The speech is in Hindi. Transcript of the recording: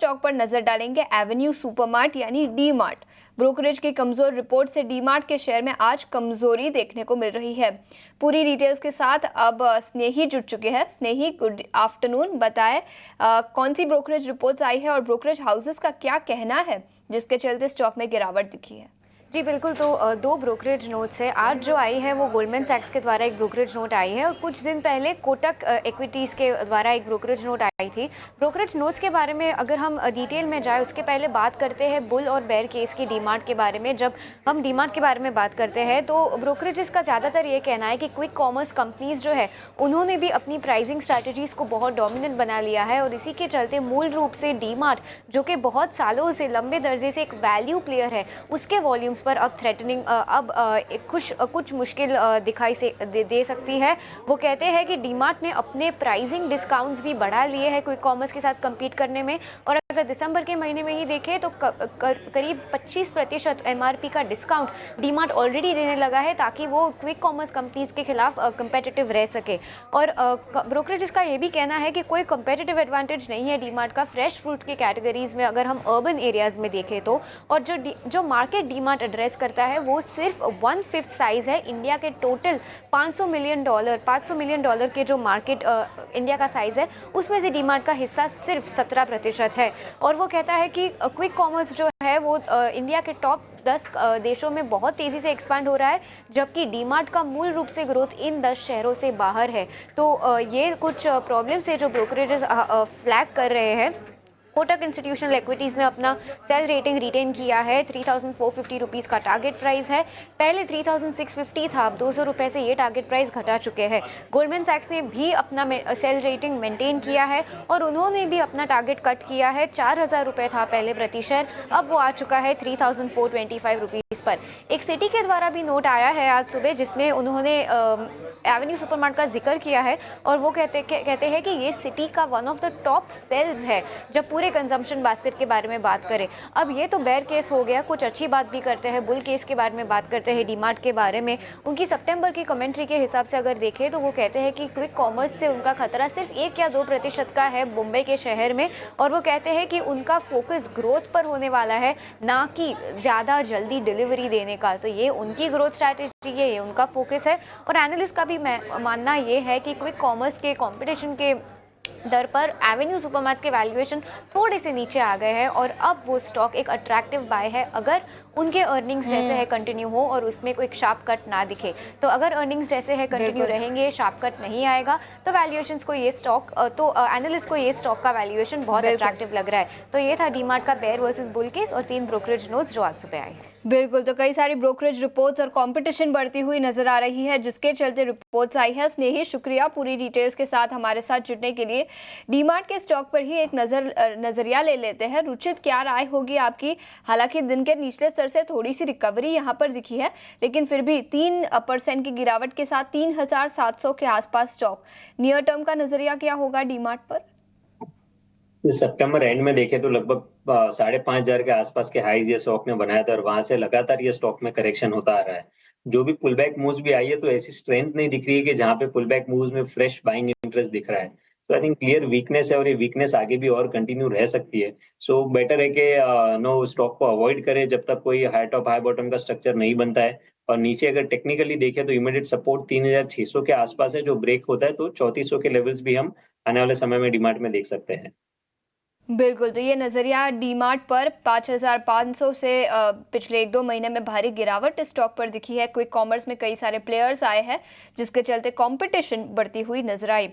स्टॉक पर नजर डालेंगे एवेन्यू सुपरमार्ट यानी डी मार्ट। ब्रोकरेज की कमजोर रिपोर्ट से डी मार्ट के शेयर में आज कमजोरी देखने को मिल रही है। पूरी डिटेल्स के साथ अब स्नेही जुड़ चुके हैं। स्नेही, गुड आफ्टरनून। बताएं कौन सी ब्रोकरेज रिपोर्ट्स आई है और ब्रोकरेज हाउसेस का क्या कहना है जिसके चलते स्टॉक में गिरावट दिखी है? जी बिल्कुल, तो दो ब्रोकरेज नोट्स है। आज जो आई है वो गोल्डमैन सैक्स के द्वारा एक ब्रोकरेज नोट आई है और कुछ दिन पहले कोटक इक्विटीज़ के द्वारा एक ब्रोकरेज नोट आई थी। ब्रोकरेज नोट्स के बारे में अगर हम डिटेल में जाए उसके पहले बात करते हैं बुल और बेयर केस की डीमार्ट के बारे में। जब हम डीमार्ट के बारे में बात करते हैं तो ब्रोकरेजेस का ज़्यादातर ये कहना है कि क्विक कॉमर्स कंपनीज जो है उन्होंने भी अपनी प्राइसिंग स्ट्रैटेजीज़ को बहुत डोमिनेंट बना लिया है और इसी के चलते मूल रूप से डीमार्ट जो कि बहुत सालों से लंबे दर्जे से एक वैल्यू प्लेयर है उसके वॉल्यूम्स पर अब थ्रेटनिंग कुछ मुश्किल दिखाई से दे सकती है। वो कहते हैं कि डीमार्ट ने अपने प्राइसिंग डिस्काउंट्स भी बढ़ा लिए हैं क्विक कॉमर्स के साथ compete करने में, और अगर दिसंबर के महीने में ही देखें तो करीब 25% MRP का डिस्काउंट डीमार्ट ऑलरेडी देने लगा है ताकि वो क्विक कॉमर्स कंपनीज के खिलाफ कंपेटिटिव रह सके। और ब्रोकरेज का ये भी कहना है कि कोई कंपेटिटिव एडवांटेज नहीं है डीमार्ट का फ्रेश फ्रूट के कैटेगरीज में अगर हम अर्बन एरियाज़ में देखें तो। और जो मार्केट डीमार्ट एड्रेस करता है वो सिर्फ 1/5 साइज़ है इंडिया के टोटल $500 मिलियन के जो मार्केट इंडिया का साइज़ है उसमें से डीमार्ट का हिस्सा सिर्फ 17% है। और वो कहता है कि क्विक कॉमर्स जो है वो इंडिया के टॉप 10 देशों में बहुत तेज़ी से एक्सपांड हो रहा है, जबकि डीमार्ट का मूल रूप से ग्रोथ इन 10 शहरों से बाहर है। तो ये कुछ प्रॉब्लम्स है जो ब्रोकरेजेस फ्लैग कर रहे हैं। कोटक इंस्टीट्यूशनल इक्विटीज़ ने अपना सेल रेटिंग रिटेन किया है। 3,450 रुपीज़ का टारगेट प्राइस है। पहले 3,650 था, अब 200 रुपये से ये टारगेट प्राइस घटा चुके हैं। गोल्डमैन सैक्स ने भी अपना सेल रेटिंग मेंटेन किया है और उन्होंने भी अपना टारगेट कट किया है। 4,000 रुपये था पहले प्रति शेयर, अब वो आ चुका है 3,425 रुपीज़ पर। एक सिटी के द्वारा भी नोट आया है आज सुबह जिसमें उन्होंने एवेन्यू सुपरमार्ट का जिक्र किया है और वो कहते हैं कि ये सिटी का one of the top sales है जब पूरे कंजम्पशन बास्केट के बारे में बात करें। अब ये तो बेयर केस हो गया, कुछ अच्छी बात भी करते हैं, बुल केस के बारे में बात करते हैं डीमार्ट के बारे में। उनकी सितंबर की कमेंट्री के हिसाब से अगर देखें तो वो कहते हैं कि क्विक कॉमर्स से उनका खतरा सिर्फ 1 या 2% का है मुंबई के शहर में, और वो कहते हैं कि उनका फोकस ग्रोथ पर होने वाला है ना कि ज़्यादा जल्दी डिलीवरी देने का। तो ये उनकी ग्रोथ स्ट्रैटेजी है, ये उनका फोकस है। और एनालिस्ट का भी मानना ये है कि क्विक कॉमर्स के कंपटीशन के दर पर एवेन्यू सुपरमार्ट के वैल्यूएशन थोड़े से नीचे आ गए हैं और अब वो स्टॉक एक अट्रैक्टिव बाय है अगर उनके अर्निंग्स जैसे है कंटिन्यू हो और उसमें कोई शार्प कट ना दिखे। तो अगर अर्निंग्स जैसे है कंटिन्यू रहेंगे, शार्प कट नहीं आएगा, तो वैल्यूएशंस को ये स्टॉक एनालिस्ट को ये स्टॉक का वैल्यूएशन बहुत अट्रैक्टिव लग रहा है। तो ये था डीमार्ट का बेयर वर्सेस बुल केस और 3 ब्रोकरेज नोट्स जो आज सुबह आए। बिल्कुल, तो कई सारी ब्रोकरेज रिपोर्ट्स और कंपटीशन बढ़ती हुई नजर आ रही है जिसके चलते रिपोर्ट्स आई है। स्नेही, शुक्रिया पूरी डिटेल्स के साथ हमारे साथ जुड़ने के लिए। डीमार्ट के स्टॉक पर ही एक नजरिया ले लेते हैं। रुचित, क्या राय होगी आपकी? हालांकि दिन के निचले स्तर से थोड़ी सी रिकवरी यहां पर दिखी है, लेकिन फिर भी 3% की गिरावट के साथ 3,700 के आसपास स्टॉक। नियर टर्म का नजरिया क्या होगा डीमार्ट पर? सितंबर एंड में देखें तो लगभग 5,500 के आसपास के हाईज ये स्टॉक ने बनाया था और वहां से लगातार ये स्टॉक में करेक्शन होता आ रहा है। जो भी पुल बैक मूव्स भी आई है तो ऐसी स्ट्रेंथ नहीं दिख रही है कि जहां पे पुल बैक मूव्स में फ्रेश बाइंग इंटरेस्ट दिख रहा है। तो आई थिंक क्लियर वीकनेस है और ये वीकनेस आगे भी और कंटिन्यू रह सकती है। सो बेटर है कि नो स्टॉक को अवॉइड करें जब तक कोई हाई टॉप हाई बॉटम का स्ट्रक्चर नहीं बनता है। और नीचे अगर टेक्निकली देखें तो इमीडिएट सपोर्ट 3,600 के आसपास है, जो ब्रेक होता है तो 3,400 के लेवल्स भी हम आने वाले समय में डीमार्ट में देख सकते हैं। बिल्कुल, तो ये नज़रिया डीमार्ट पर 5,500 से पिछले 1-2 महीने में भारी गिरावट स्टॉक पर दिखी है। क्विक कॉमर्स में कई सारे प्लेयर्स आए हैं जिसके चलते कंपटीशन बढ़ती हुई नजर आई।